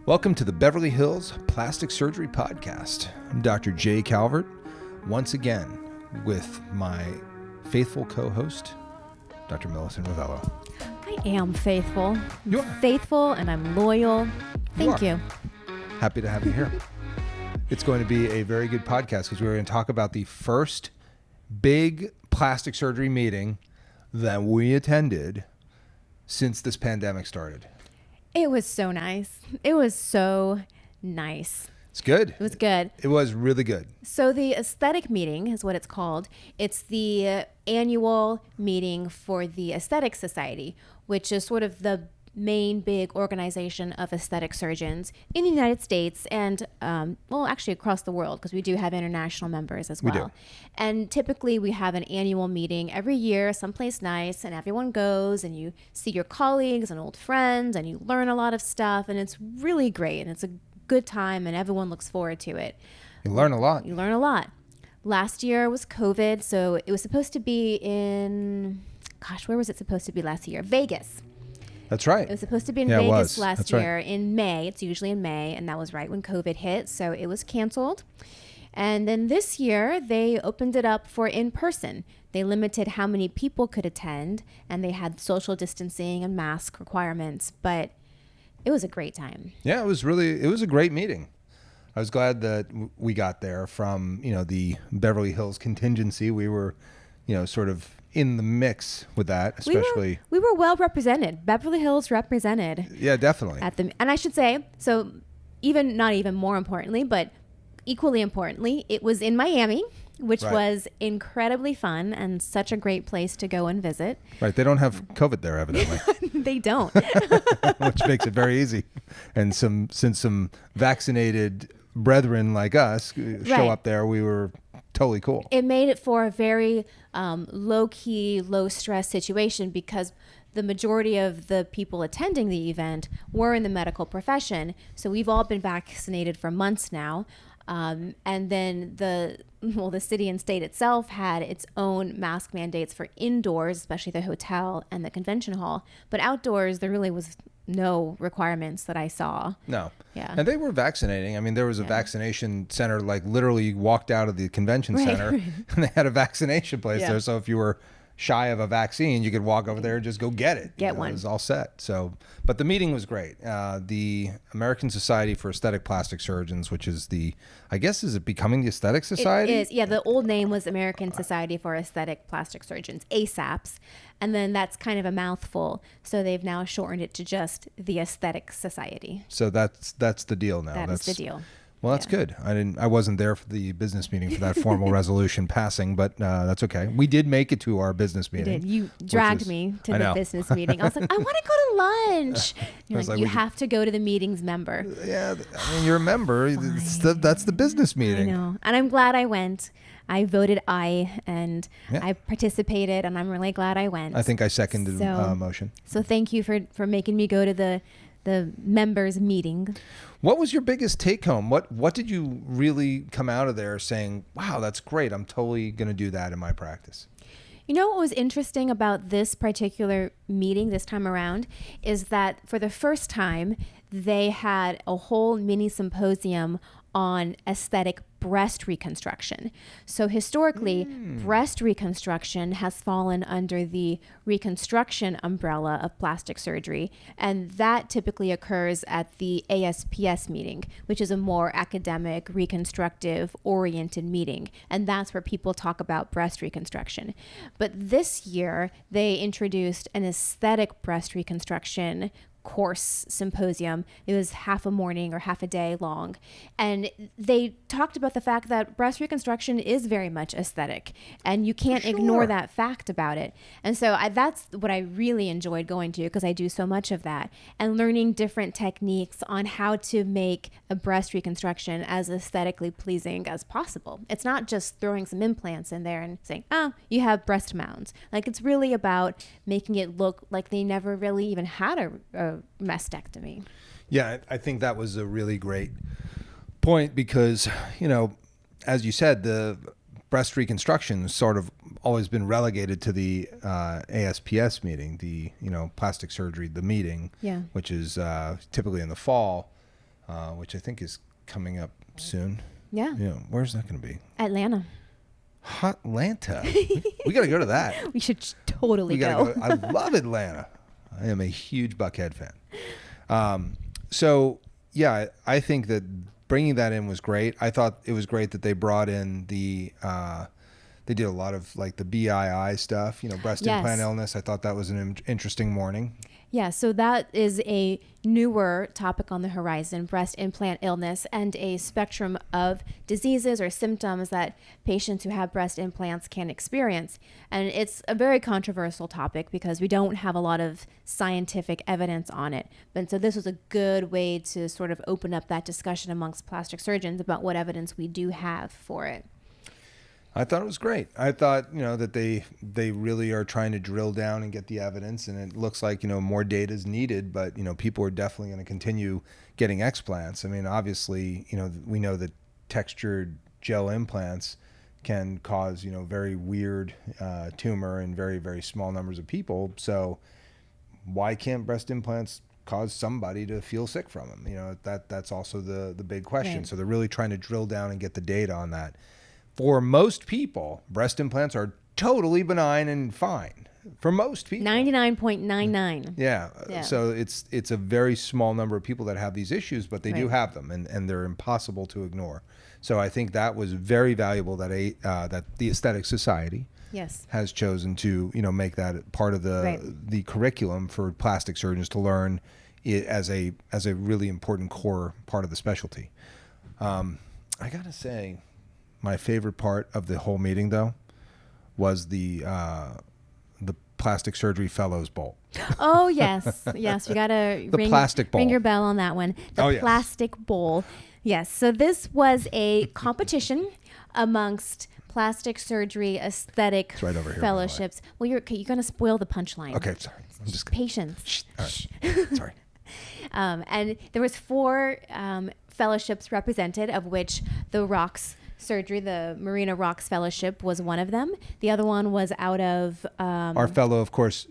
Welcome to the Beverly Hills Plastic Surgery Podcast. I'm Dr. Jay Calvert, once again with my faithful co-host, Dr. Millicent Ravello. I am faithful. You are. Faithful and I'm loyal. Thank you. Happy to have you here. It's going to be a very good podcast because we're going to talk about the first big plastic surgery meeting that we attended since this pandemic started. It was so nice. It was so nice. It's good. It was good. It was really good. So the aesthetic meeting is what it's called. It's the annual meeting for the Aesthetic Society, which is sort of the main big organization of aesthetic surgeons in the United States and, actually across the world, because we do have international members as well. We do. And typically we have an annual meeting every year, someplace nice, and everyone goes and you see your colleagues and old friends and you learn a lot of stuff, and it's really great and it's a good time and everyone looks forward to it. You learn a lot. You learn a lot. Last year was COVID, so it was supposed to be in, where was it supposed to be last year? Vegas. That's right. It was supposed to be in Vegas last year in May. It's usually in May, and that was right when COVID hit, so it was canceled. And then this year, they opened it up for in-person. They limited how many people could attend, and they had social distancing and mask requirements, but it was a great time. Yeah, it was a great meeting. I was glad that we got there from, the Beverly Hills contingency. We were, sort of in the mix with that, especially. We were well represented. Beverly Hills represented. Yeah, definitely. And I should say, so not even more importantly, but equally importantly, it was in Miami, which was incredibly fun and such a great place to go and visit. Right. They don't have COVID there, evidently. They don't. Which makes it very easy. And since some vaccinated brethren like us show up there, we were totally cool. It made it for a very low-key, low-stress situation because the majority of the people attending the event were in the medical profession. So we've all been vaccinated for months now. And then the city and state itself had its own mask mandates for indoors, especially the hotel and the convention hall. But outdoors, there really was no requirements that I saw. No. Yeah. And they were vaccinating. I mean, there was a vaccination center, like literally you walked out of the convention center and they had a vaccination place there. So if you were shy of a vaccine, you could walk over there and just go get it. Get one. It was all set. So, but the meeting was great. The American Society for Aesthetic Plastic Surgeons, which is is it becoming the Aesthetic Society? It is. Yeah, the old name was American Society for Aesthetic Plastic Surgeons, ASAPS. And then that's kind of a mouthful. So they've now shortened it to just the Aesthetic Society. So that's the deal now. That's the deal. Well, that's good. I wasn't there for the business meeting for that formal resolution passing, but that's okay. We did make it to our business meeting. You did. You dragged me to the business meeting. I was like, I want to go to lunch. You're like, you have to go to the meeting's member. Yeah, I mean, you're a member. That's the business meeting. I know. And I'm glad I went. I voted aye, and I participated, and I'm really glad I went. I think I seconded the motion. So thank you for making me go to the members meeting. What was your biggest take home? What did you really come out of there saying, wow, that's great. I'm totally going to do that in my practice? You know what was interesting about this particular meeting this time around is that for the first time, they had a whole mini symposium on aesthetic breast reconstruction. So historically, breast reconstruction has fallen under the reconstruction umbrella of plastic surgery, and that typically occurs at the ASPS meeting, which is a more academic, reconstructive oriented meeting, and that's where people talk about breast reconstruction. But this year, they introduced an aesthetic breast reconstruction course symposium. It was half a morning or half a day long. And they talked about the fact that breast reconstruction is very much aesthetic, and you can't ignore that fact about it. And so that's what I really enjoyed going to, because I do so much of that, and learning different techniques on how to make a breast reconstruction as aesthetically pleasing as possible. It's not just throwing some implants in there and saying, oh, you have breast mounds. Like, it's really about making it look like they never really even had a mastectomy. Yeah, I think that was a really great point because, as you said, the breast reconstruction has sort of always been relegated to the ASPS meeting, the plastic surgery, the meeting, which is typically in the fall. which I think is coming up soon. Yeah. Yeah, where's that going to be? Atlanta. Atlanta. We got to go to that. We should totally We gotta go. I love Atlanta. I am a huge Buckhead fan. So yeah, I think that bringing that in was great. I thought it was great that they brought in the. They did a lot of like the BII stuff, breast Yes. implant illness. I thought that was an interesting morning. Yeah, so that is a newer topic on the horizon, breast implant illness, and a spectrum of diseases or symptoms that patients who have breast implants can experience. And it's a very controversial topic because we don't have a lot of scientific evidence on it. But so this was a good way to sort of open up that discussion amongst plastic surgeons about what evidence we do have for it. I thought it was great. I thought, that they really are trying to drill down and get the evidence, and it looks like, more data is needed, but, people are definitely going to continue getting explants. I mean, obviously, we know that textured gel implants can cause, very weird tumor in very, very small numbers of people. So why can't breast implants cause somebody to feel sick from them? That's also the big question. Right. So they're really trying to drill down and get the data on that. For most people, breast implants are totally benign and fine. For most people. 99.99. Yeah. So it's a very small number of people that have these issues, but they do have them, and they're impossible to ignore. So I think that was very valuable that the Aesthetic Society Yes. has chosen to make that part of the curriculum for plastic surgeons to learn it as a really important core part of the specialty. I gotta say, my favorite part of the whole meeting, though, was the Plastic Surgery Fellows Bowl. Oh, yes. Yes, we got to plastic bowl. Ring your bell on that one. The plastic bowl. Yes. So this was a competition amongst plastic surgery aesthetic It's right over here, fellowships. Well, you're going to spoil the punchline. Okay, sorry. I'm just Patience. Shh. All right. Sorry. And there was 4 fellowships represented, of which the ROX surgery, the Marina ROX Fellowship, was one of them. The other one was out of our fellow, of course,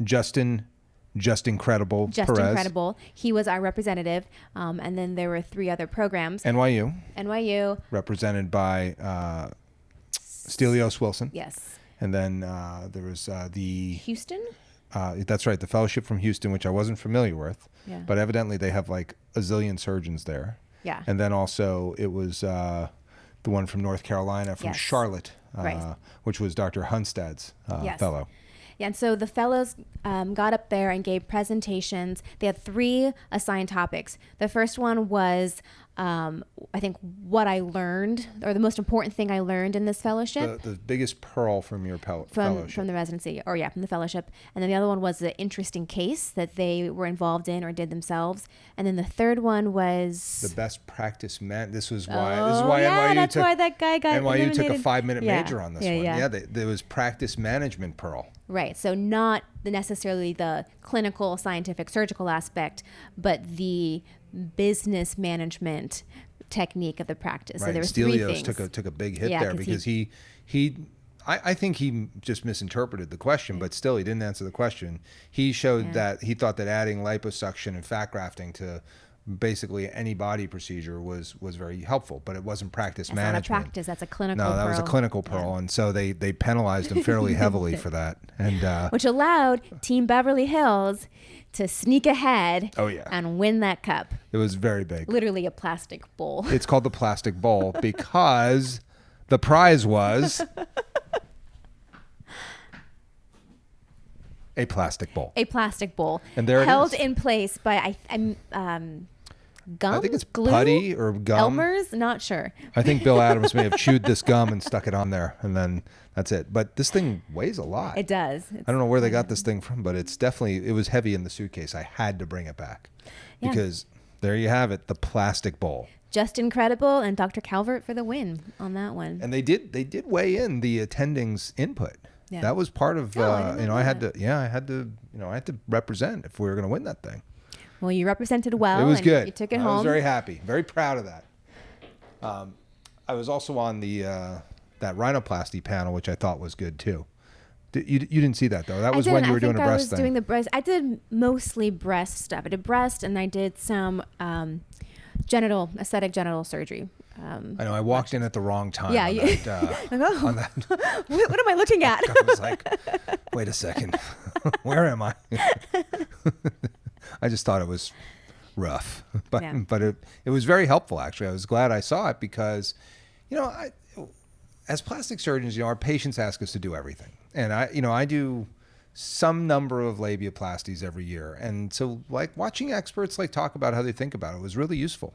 Justin Incredible Just Perez. Incredible. He was our representative. And then there were 3 other programs. NYU, represented by Stelios Wilson. Yes. And then there was the Houston? that's right, the fellowship from Houston, which I wasn't familiar with. Yeah. But evidently they have like a zillion surgeons there. Yeah. And then also it was the one from North Carolina, from Yes. Charlotte, Right. which was Dr. Hunstad's Yes. fellow. Yeah, and so the fellows got up there and gave presentations. They had 3 assigned topics. The first one was, I think, what I learned, or the most important thing I learned in this fellowship. The biggest pearl from your fellowship. From the residency, or from the fellowship. And then the other one was the interesting case that they were involved in or did themselves. And then the third one was The best practice This was why. yeah, NYU that's took, why that guy got NYU took a eliminated. 5-minute Yeah. major on this Yeah, one. yeah. There was practice management pearl. Right. So not necessarily the clinical, scientific, surgical aspect, but the business management technique of the practice. Right. So there were Stelios 3 things. took a big hit Yeah, there 'cause because I think he just misinterpreted the question, but still he didn't answer the question. He showed that he thought that adding liposuction and fat grafting to basically any body procedure was very helpful, but it wasn't practice That's management. not a practice. That's a clinical No, that was a pearl. clinical pearl, and so they penalized him fairly heavily for that. And Which allowed Team Beverly Hills to sneak ahead and win that cup. it was very big. Literally a plastic bowl. It's called the plastic bowl because the prize was a plastic bowl. A plastic bowl. And there it held is. in place by gum? I think it's glue? putty or gum. Elmer's? Not sure. I think Bill Adams may have chewed this gum and stuck it on there, and then that's it. But this thing weighs a lot. It does. I don't know where they got this thing from, but it was heavy in the suitcase. I had to bring it back because there you have it, the plastic bowl. Just Incredible and Dr. Calvert for the win on that one. And they did weigh in the attendings' input. Yeah. That was part of I didn't know I had to represent if we were going to win that thing. Well, you represented well. It was and good. You took it I home. was very happy, very proud of that. I was also on the that rhinoplasty panel, which I thought was good too. You didn't see that though. That was when you were doing a breast thing. I did mostly breast stuff. I did breast, and I did some Aesthetic genital surgery. I know I walked in at the wrong time. Yeah, on you- that, Oh, on that. what am I looking at? I was like, wait a second, where am I? I just thought it was rough, but Yeah. but it was very helpful actually. I was glad I saw it because, as plastic surgeons, our patients ask us to do everything, and I do some number of labiaplasties every year, and so like watching experts like talk about how they think about it was really useful.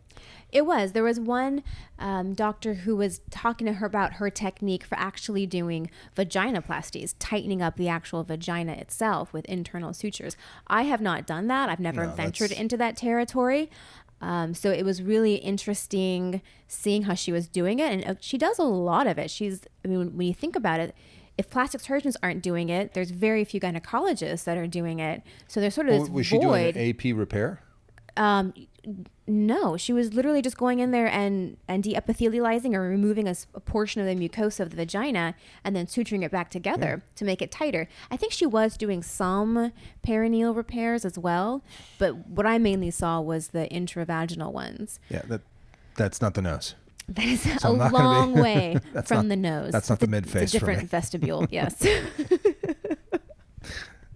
It was. There was one doctor who was talking to her about her technique for actually doing vaginoplasties, tightening up the actual vagina itself with internal sutures. I have not done that. I've never No, ventured that's- into that territory. So it was really interesting seeing how she was doing it. And she does a lot of it. When you think about it, if plastic surgeons aren't doing it, there's very few gynecologists that are doing it. So there's sort of this Was she doing void. an AP repair? No, she was literally just going in there and de-epithelializing or removing a portion of the mucosa of the vagina and then suturing it back together to make it tighter. I think she was doing some perineal repairs as well, but what I mainly saw was the intravaginal ones. Yeah, that's not the nose. That is So a I'm not gonna be- long way That's from not- the nose. that's not the It's mid-face a for different me. vestibule, yes.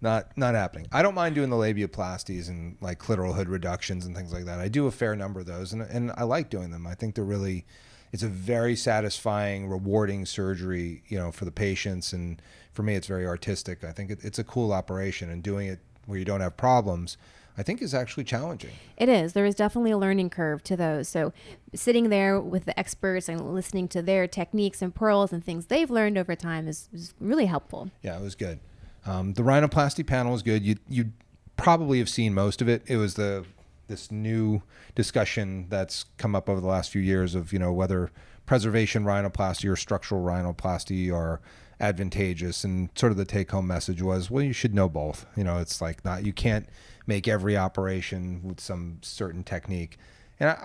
Not happening. I don't mind doing the labiaplasties and like clitoral hood reductions and things like that. I do a fair number of those, and I like doing them. I think it's a very satisfying, rewarding surgery, for the patients, and for me, it's very artistic. I think it's a cool operation, and doing it where you don't have problems, I think, is actually challenging. It is. There is definitely a learning curve to those. So sitting there with the experts and listening to their techniques and pearls and things they've learned over time is really helpful. Yeah, it was good. The rhinoplasty panel is good. You probably have seen most of it. It was this new discussion that's come up over the last few years of whether preservation rhinoplasty or structural rhinoplasty are advantageous, and sort of the take-home message was, well, you should know both. It's like you can't make every operation with some certain technique. And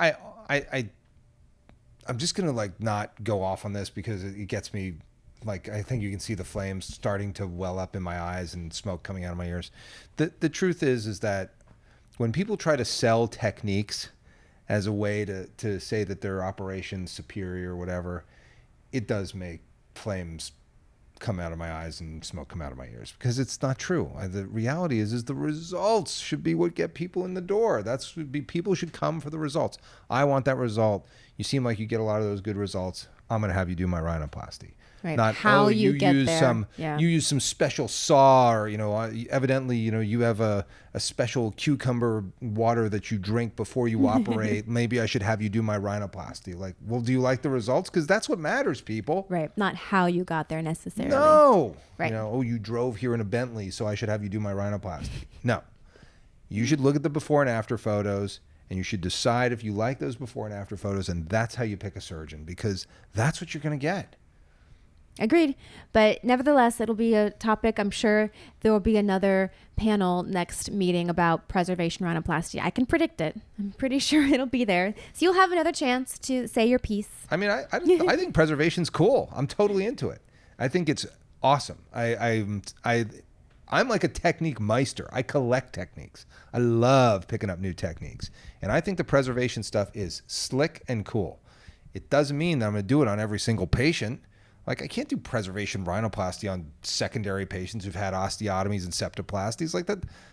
I'm just gonna not go off on this because it gets me. I think you can see the flames starting to well up in my eyes and smoke coming out of my ears. The truth is that when people try to sell techniques as a way to say that their operation's superior or whatever, it does make flames come out of my eyes and smoke come out of my ears, because it's not true. The reality is the results should be what get people in the door. People should come for the results. I want that result. You seem like you get a lot of those good results. I'm going to have you do my rhinoplasty. Right. Not how you get use there. you use some special saw, or evidently you have a special cucumber water that you drink before you operate. Maybe I should have you do my rhinoplasty. Well, do you like the results? Because that's what matters, people. Right. Not how you got there necessarily. No. Right. You drove here in a Bentley, so I should have you do my rhinoplasty. No. You should look at the before and after photos, and you should decide if you like those before and after photos, and that's how you pick a surgeon, because that's what you're going to get. Agreed. But nevertheless, it'll be a topic. I'm sure there will be another panel next meeting about preservation rhinoplasty. I can predict it. I'm pretty sure it'll be there. So you'll have another chance to say your piece. I mean, I think preservation's cool. I'm totally into it. I think it's awesome. I'm like a technique meister. I collect techniques. I love picking up new techniques. And I think the preservation stuff is slick and cool. It doesn't mean that I'm going to do it on every single patient. I can't do preservation rhinoplasty on secondary patients who've had osteotomies and septoplasties.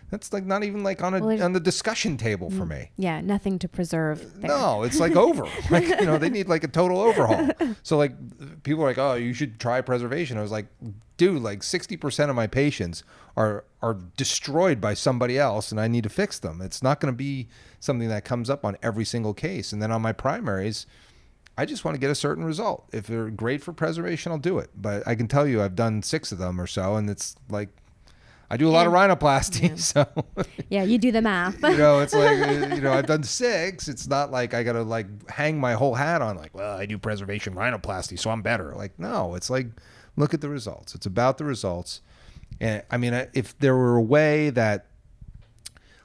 That's not even on the discussion table for me. Yeah, nothing to preserve there. No, it's over. They need a total overhaul. So people are like, oh, you should try preservation. I was like, dude, 60% of my patients are destroyed by somebody else, and I need to fix them. It's not going to be something that comes up on every single case. And then on my primaries, I just want to get a certain result. If they're great for preservation, I'll do it. But I can tell you I've done 6 of them or so, and it's I do a lot of rhinoplasty. So yeah, you do the math. it's I've done 6. It's not like I got to hang my whole hat on well, I do preservation rhinoplasty, so I'm better. No, it's look at the results. It's about the results. And I mean, if there were a way that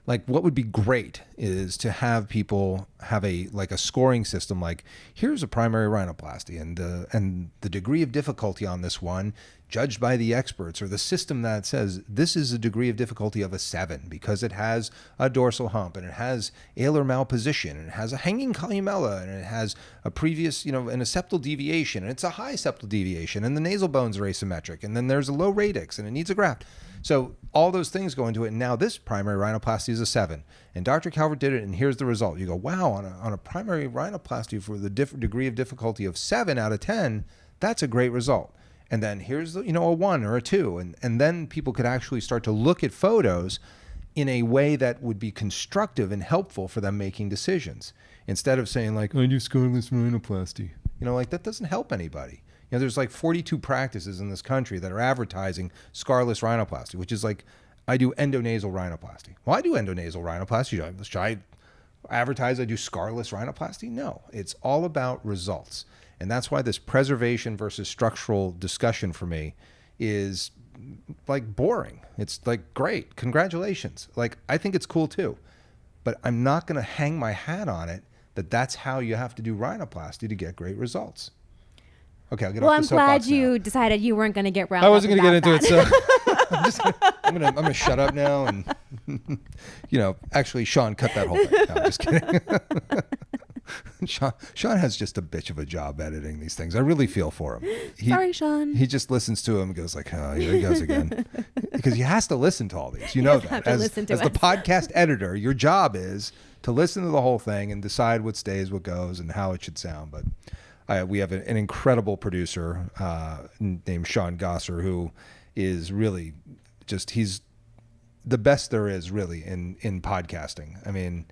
what would be great is to have people have a scoring system, like here's a primary rhinoplasty and the degree of difficulty on this one judged by the experts, or the system that says this is a degree of difficulty of a 7 because it has a dorsal hump and it has alar malposition and it has a hanging columella and it has a previous, an septal deviation and it's a high septal deviation and the nasal bones are asymmetric and then there's a low radix and it needs a graft. So all those things go into it. And now this primary rhinoplasty is a 7. And Dr. Calvert did it, and here's the result. You go, wow, on a primary rhinoplasty for the degree of difficulty of 7 out of 10, that's a great result. And then here's a 1 or a 2. And then people could actually start to look at photos in a way that would be constructive and helpful for them making decisions. Instead of saying like, I do scarless rhinoplasty. That doesn't help anybody. There's like 42 practices in this country that are advertising scarless rhinoplasty, which is like, I do endonasal rhinoplasty. Well, I do endonasal rhinoplasty. Should I advertise I do scarless rhinoplasty? No, it's all about results. And that's why this preservation versus structural discussion for me is like boring. It's like, great, congratulations. Like, I think it's cool too, but I'm not going to hang my hat on it that that's how you have to do rhinoplasty to get great results. Okay, I'll get off the soapbox. Well, I'm glad you now. Decided you weren't going to get round. I wasn't going to get into it, so I'm gonna shut up now, and actually, Sean, cut that whole thing. No, I'm just kidding. Sean has just a bitch of a job editing these things. I really feel for him. Sorry, Sean. He just listens to him and goes like, "Oh, here he goes again," because he has to listen to all these. You know that as the podcast editor, your job is to listen to the whole thing and decide what stays, what goes, and how it should sound. But we have an incredible producer named Sean Gosser, who is really he's the best there is really in podcasting. I mean,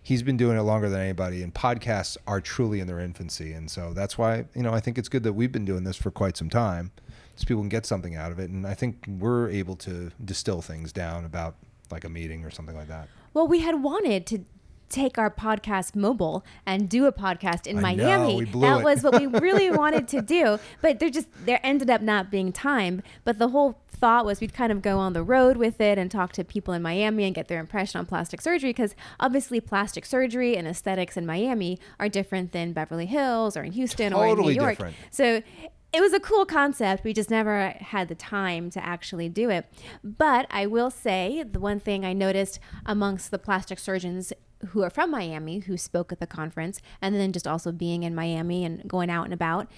he's been doing it longer than anybody, and podcasts are truly in their infancy. And so that's why, I think it's good that we've been doing this for quite some time, so people can get something out of it. And I think we're able to distill things down about like a meeting or something like that. Well, we had wanted to take our podcast mobile and do a podcast in Miami. That was what we really wanted to do, but there ended up not being time. But the whole thought was we'd kind of go on the road with it and talk to people in Miami and get their impression on plastic surgery, because obviously plastic surgery and aesthetics in Miami are different than Beverly Hills or in Houston or in New York. Different. So it was a cool concept. We just never had the time to actually do it. But I will say the one thing I noticed amongst the plastic surgeons who are from Miami, who spoke at the conference, and then just also being in Miami and going out and about,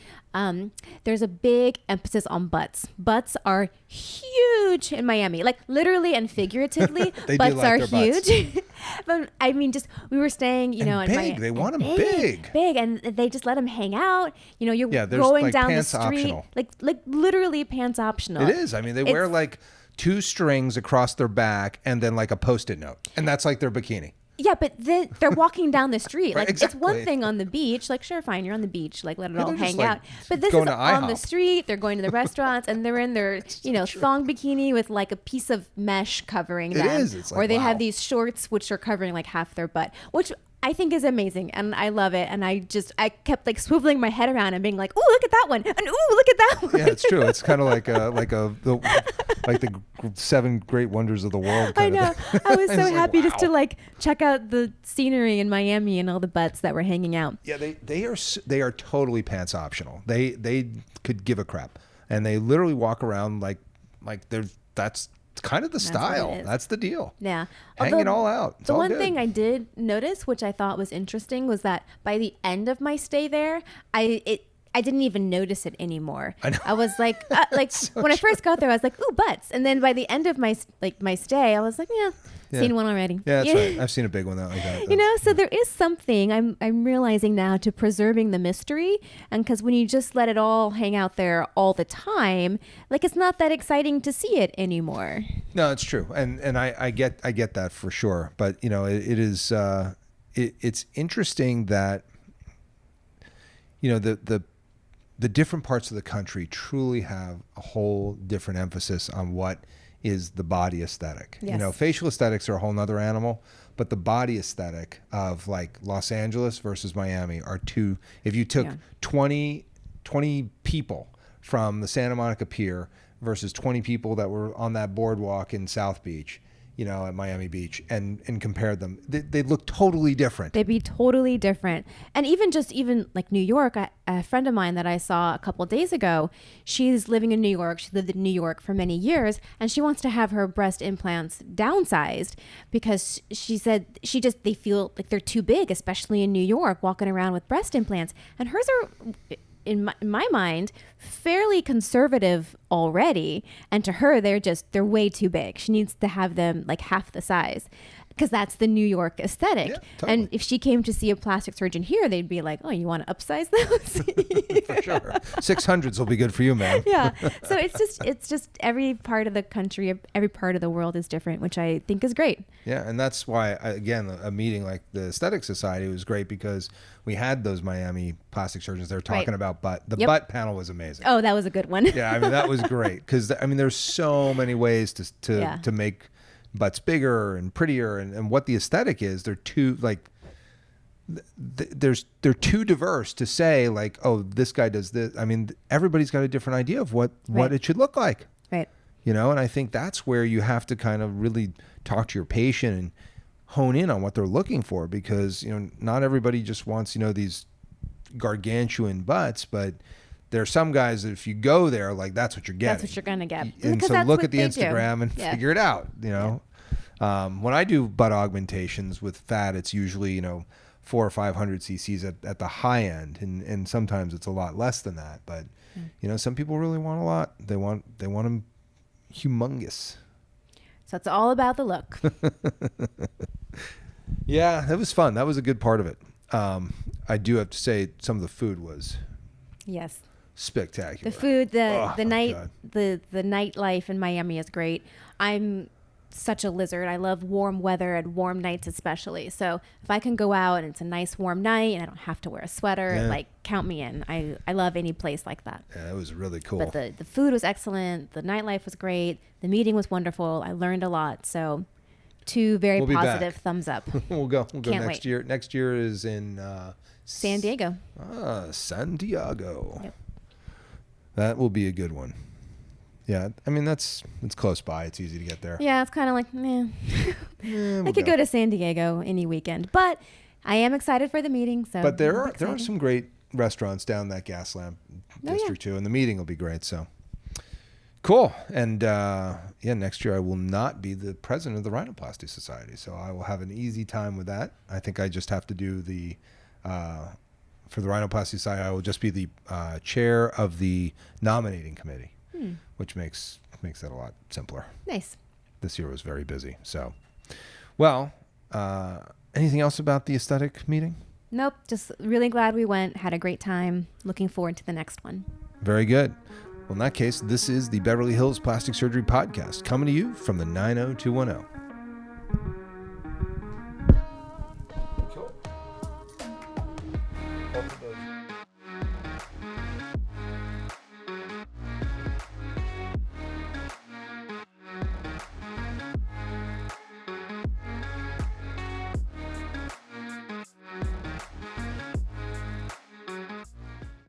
there's a big emphasis on butts. Butts are huge in Miami, like literally and figuratively. Butts are huge. But I mean, we were staying, in Miami. They want them big, and they just let them hang out. You're going like down the street, optional. like literally pants optional. It is. I mean, they wear like 2 strings across their back and then like a Post-it note, and that's like their bikini. Yeah, but they're walking down the street. Right, like exactly. It's one thing on the beach. Like, sure, fine, you're on the beach. Like, let it all hang out. But this is on the street. They're going to the restaurants, and they're in their, thong bikini with like a piece of mesh covering them. It is. It's like, or they have these shorts which are covering like half their butt, which I think is amazing, and I love it. And I kept like swiveling my head around and being like, "Ooh, look at that one!" and "Ooh, look at that one." Yeah, it's true. It's kind of like the 7 great wonders of the world. I know. I was so happy just to like check out the scenery in Miami and all the butts that were hanging out. Yeah, they are totally pants optional. They could give a crap, and they literally walk around like that's kind of the style. That's the deal. Yeah. Hang it all out. It's the all one good. thing I did notice, which I thought was interesting, was that by the end of my stay there, I didn't even notice it anymore. I was like, when I first got there, I was like, ooh, butts. And then by the end of my stay, I was like, yeah. Seen one already. Yeah, that's right. I've seen a big one like that. So there is something I'm realizing now to preserving the mystery, and because when you just let it all hang out there all the time, like it's not that exciting to see it anymore. No, it's true, and I get that for sure. But it is it's interesting that the different parts of the country truly have a whole different emphasis on what is the body aesthetic. Yes. Facial aesthetics are a whole nother animal, but the body aesthetic of like Los Angeles versus Miami are two. If you took 20 people from the Santa Monica Pier versus 20 people that were on that boardwalk in South Beach, at Miami Beach and compared them, they'd look totally different. They'd be totally different. And even like New York, a friend of mine that I saw a couple of days ago, she's living in New York. She lived in New York for many years, and she wants to have her breast implants downsized because she said they feel like they're too big, especially in New York, walking around with breast implants. And hers are, in my mind, fairly conservative already, and to her they're way too big. She needs to have them like half the size because that's the New York aesthetic. Yeah, totally. And if she came to see a plastic surgeon here, they'd be like, oh, you want to upsize those? For sure. 600s will be good for you, man. Yeah. So it's just every part of the country, every part of the world is different, which I think is great. Yeah, and that's why, again, a meeting like the Aesthetic Society was great because we had those Miami plastic surgeons. They were talking Right. about butt. The Yep. butt panel was amazing. Oh, that was a good one. Yeah, I mean, that was great because, I mean, there's so many ways Yeah. to make butts bigger and prettier, and what the aesthetic is. They're too, like, they're too diverse to say, like, oh, this guy does this. I mean, everybody's got a different idea of what Right. it should look like. Right. And I think that's where you have to kind of really talk to your patient and hone in on what they're looking for, because not everybody just wants these gargantuan butts, but there are some guys that if you go there, like, that's what you're getting. That's what you're gonna get. And Because so that's look what at the they do. Instagram and Yeah. figure it out. When I do butt augmentations with fat, it's usually 400 or 500 cc's at the high end, and sometimes it's a lot less than that. But some people really want a lot. They want them humongous. So it's all about the look. Yeah, that was fun. That was a good part of it. I do have to say some of the food was Yes. spectacular. The food, Oh, the my night, God. the nightlife in Miami is great. I'm such a lizard. I love warm weather and warm nights especially. So if I can go out and it's a nice warm night and I don't have to wear a sweater, Yeah. like, count me in. I love any place like that. Yeah, that was really cool. But the food was excellent. The nightlife was great. The meeting was wonderful. I learned a lot. So 2 very We'll be positive back. thumbs up. We'll go Can't next wait. year. Next year is in San Diego. San Diego. Yep. That will be a good one. Yeah, I mean it's close by. It's easy to get there. Yeah, it's kind of like, meh. We'll I could go to San Diego any weekend, but I am excited for the meeting. So, But there it'll are be there are exciting. some great restaurants down that Gaslamp yeah. district too, and the meeting will be great. So cool. And next year I will not be the president of the Rhinoplasty Society, so I will have an easy time with that. I think I just have to do the for the Rhinoplasty Society. I will just be the chair of the nominating committee, which makes that a lot simpler. Nice. This year was very busy. So, well, anything else about the aesthetic meeting? Nope. Just really glad we went. Had a great time. Looking forward to the next one. Very good. Well, in that case, this is the Beverly Hills Plastic Surgery Podcast, coming to you from the 90210. Cool. Both of those